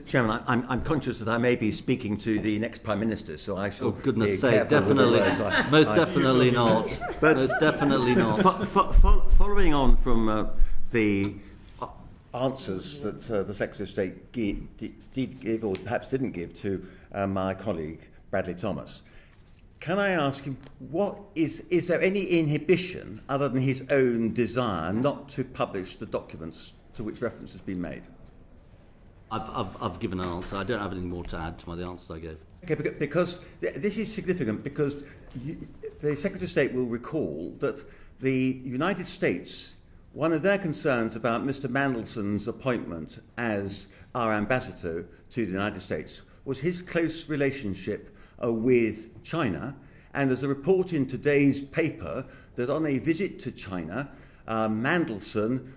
Chairman, I'm conscious that I may be speaking to the next Prime Minister, so I shall. Oh, goodness sake, definitely. Most definitely not. But most definitely not. Following on from the answers that the Secretary of State did give, or perhaps didn't give, to my colleague, Bradley Thomas, can I ask him, is there any inhibition, other than his own desire, not to publish the documents to which reference has been made? I've given an answer. I don't have anything more to add to the answers I gave. Okay, because this is significant, because the Secretary of State will recall that the United States, one of their concerns about Mr. Mandelson's appointment as our ambassador to the United States was his close relationship with China. And there's a report in today's paper that on a visit to China, Mandelson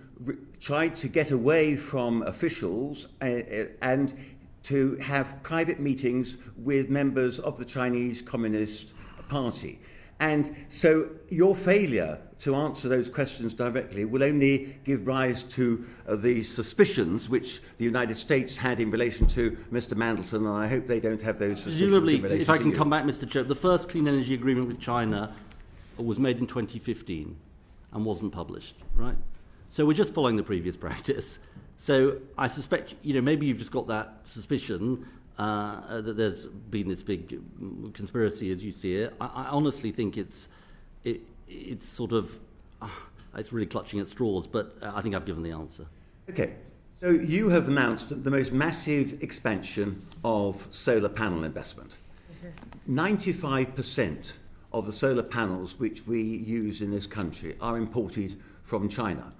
tried to get away from officials and to have private meetings with members of the Chinese Communist Party. And so your failure to answer those questions directly will only give rise to the suspicions which the United States had in relation to Mr. Mandelson, and I hope they don't have those suspicions in relation to you. Presumably, if I can come back, Mr. Chair, the first clean energy agreement with China was made in 2015 and wasn't published, right? So we're just following the previous practice. So I suspect, maybe you've just got that suspicion that there's been this big conspiracy as you see it. I honestly think it's sort of, it's really clutching at straws, but I think I've given the answer. Okay. So you have announced the most massive expansion of solar panel investment. 95% of the solar panels which we use in this country are imported from China.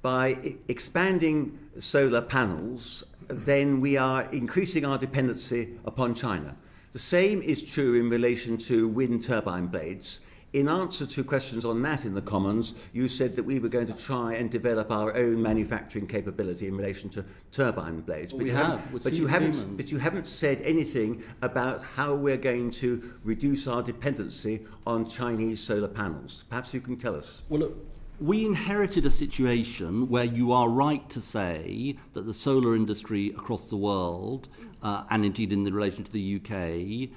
By expanding solar panels, then we are increasing our dependency upon China. The same is true in relation to wind turbine blades. In answer to questions on that in the Commons, you said that we were going to try and develop our own manufacturing capability in relation to turbine blades. Well, but you haven't said anything about how we're going to reduce our dependency on Chinese solar panels. Perhaps you can tell us. Well, look, we inherited a situation where you are right to say that the solar industry across the world, and indeed in relation to the UK,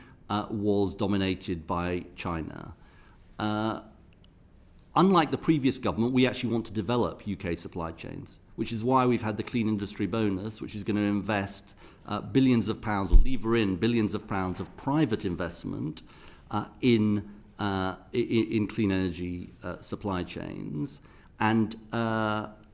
was dominated by China. Unlike the previous government, we actually want to develop UK supply chains, which is why we've had the clean industry bonus, which is going to invest billions of pounds, or lever in billions of pounds of private investment in clean energy supply chains. And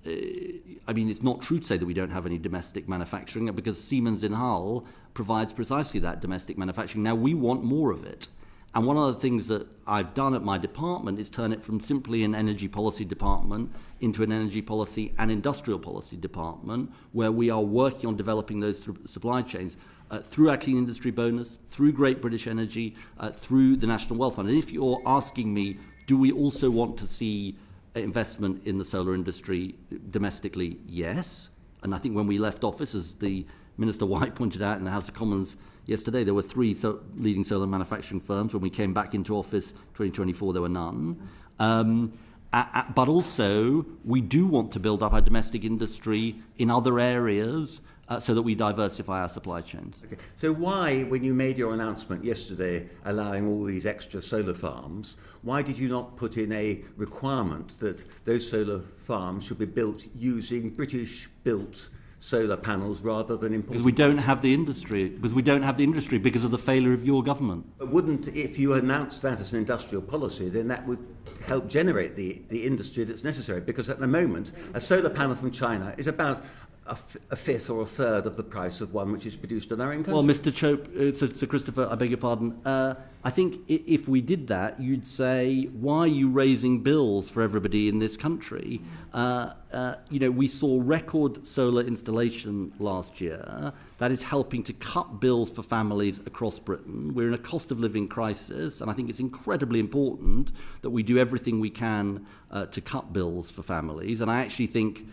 it's not true to say that we don't have any domestic manufacturing, because Siemens in Hull provides precisely that domestic manufacturing. Now, we want more of it. And one of the things that I've done at my department is turn it from simply an energy policy department into an energy policy and industrial policy department, where we are working on developing those supply chains through our clean industry bonus, through Great British Energy, through the National Wealth Fund. And if you're asking me, do we also want to see investment in the solar industry domestically? Yes. And I think when we left office, as the Minister White pointed out in the House of Commons yesterday, there were 3 leading solar manufacturing firms. When we came back into office 2024, there were none. But also, we do want to build up our domestic industry in other areas so that we diversify our supply chains. Okay. So why, when you made your announcement yesterday allowing all these extra solar farms, why did you not put in a requirement that those solar farms should be built using British-built solar panels rather than imported? Because we don't have the industry. Because of the failure of your government. But wouldn't, if you announced that as an industrial policy, then that would help generate the industry that's necessary? Because at the moment, a solar panel from China is about a fifth or a third of the price of one which is produced in our own country. Well, Mr. Chope, Sir Christopher, I beg your pardon. I think if we did that, you'd say, why are you raising bills for everybody in this country? We saw record solar installation last year. That is helping to cut bills for families across Britain. We're in a cost of living crisis, and I think it's incredibly important that we do everything we can to cut bills for families. And I actually think,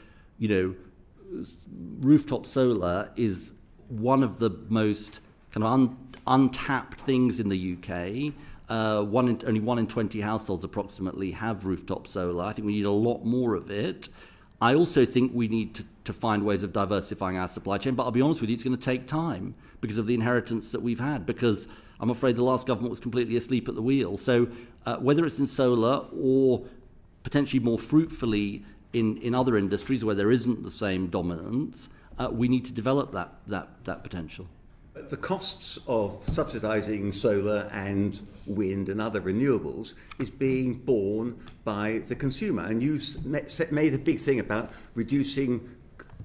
rooftop solar is one of the most kind of untapped things in the UK. Only 1 in 20 households approximately have rooftop solar. I think we need a lot more of it. I also think we need to find ways of diversifying our supply chain, but I'll be honest with you, it's going to take time because of the inheritance that we've had, because I'm afraid the last government was completely asleep at the wheel. So whether it's in solar or potentially more fruitfully in other industries where there isn't the same dominance, we need to develop that potential. The costs of subsidising solar and wind and other renewables is being borne by the consumer. And you made a big thing about reducing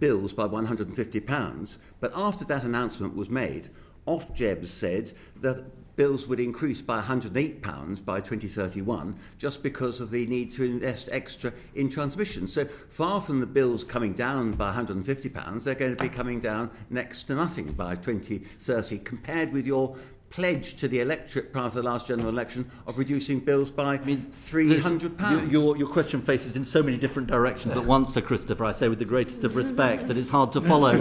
bills by £150. But after that announcement was made, Ofgem said that bills would increase by £108 by 2031 just because of the need to invest extra in transmission. So far from the bills coming down by £150, they're going to be coming down next to nothing by 2030, compared with your pledge to the electorate prior to the last general election of reducing bills by £300. Your question faces in so many different directions at once, Sir Christopher, I say with the greatest of respect, that it's hard to follow.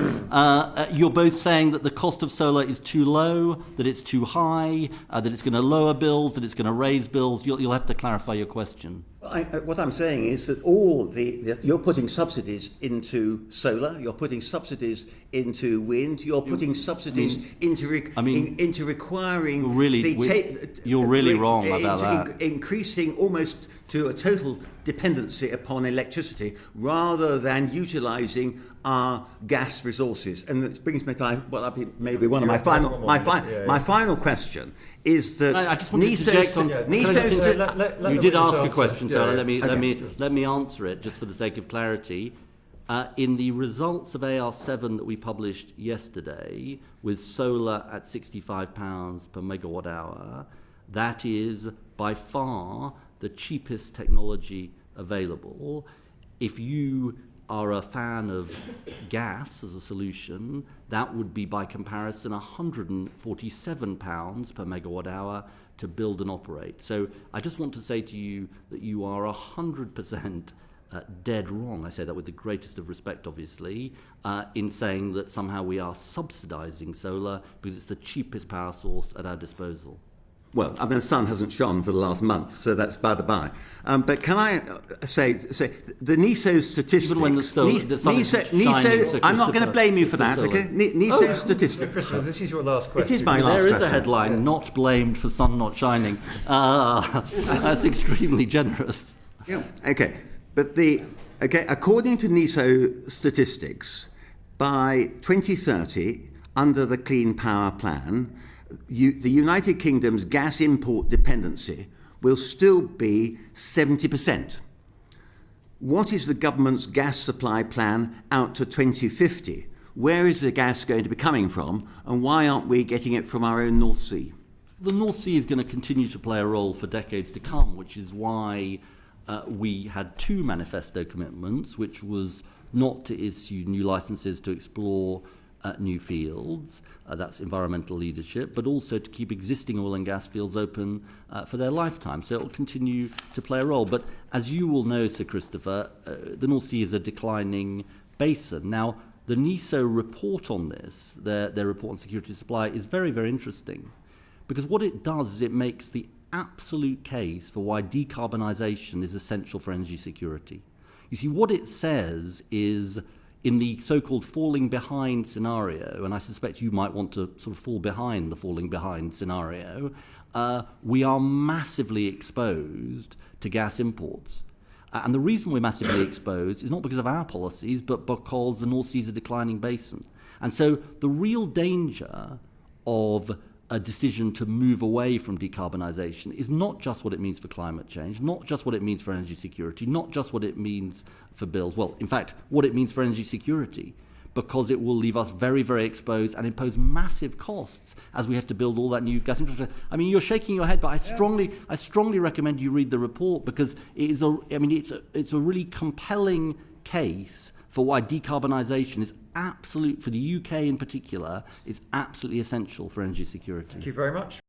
You're both saying that the cost of solar is too low, that it's too high, that it's going to lower bills, that it's going to raise bills. You'll have to clarify your question. What I'm saying is that you're putting subsidies into solar, you're putting subsidies into wind, you're putting subsidies into requiring... You're really wrong about that. Increasing almost to a total dependency upon electricity rather than utilising our gas resources. And it brings me to maybe one of my final question. Is that I just want to interject on... You did ask a question, so let me answer it just for the sake of clarity. In the results of AR7 that we published yesterday, with solar at £65 per megawatt hour, that is by far the cheapest technology available. If you are a fan of gas as a solution, that would be by comparison £147 per megawatt hour to build and operate. So I just want to say to you that you are 100% dead wrong. I say that with the greatest of respect, obviously, in saying that somehow we are subsidising solar because it's the cheapest power source at our disposal. Well, I mean, the sun hasn't shone for the last month, so that's by the by. But can I say the NESO statistics? Even when the sun is shining, I'm not going to blame you for that, okay? NESO statistics. Christopher, this is your last question. It is my last question. There is a headline: "Not blamed for sun not shining." That's extremely generous. Yeah. Okay. But according to NESO statistics, by 2030, under the Clean Power Plan, the United Kingdom's gas import dependency will still be 70%. What is the government's gas supply plan out to 2050? Where is the gas going to be coming from, and why aren't we getting it from our own North Sea? The North Sea is going to continue to play a role for decades to come, which is why we had two manifesto commitments, which was not to issue new licenses to explore new fields, that's environmental leadership, but also to keep existing oil and gas fields open for their lifetime. So it will continue to play a role. But as you will know, Sir Christopher, the North Sea is a declining basin. Now, the NESO report on this, their report on security of supply, is very, very interesting, because what it does is it makes the absolute case for why decarbonisation is essential for energy security. You see, what it says is, in the so-called falling behind scenario, and I suspect you might want to sort of fall behind the falling behind scenario, we are massively exposed to gas imports. And the reason we're massively exposed is not because of our policies, but because the North Sea is a declining basin. And so the real danger of a decision to move away from decarbonisation is not just what it means for climate change, not just what it means for energy security, not just what it means for bills. Well, in fact, what it means for energy security, because it will leave us very, very exposed and impose massive costs as we have to build all that new gas infrastructure. I mean, you're shaking your head, but I strongly recommend you read the report, because it is it's a really compelling case for why decarbonisation is absolute, for the UK in particular, is absolutely essential for energy security. Thank you very much.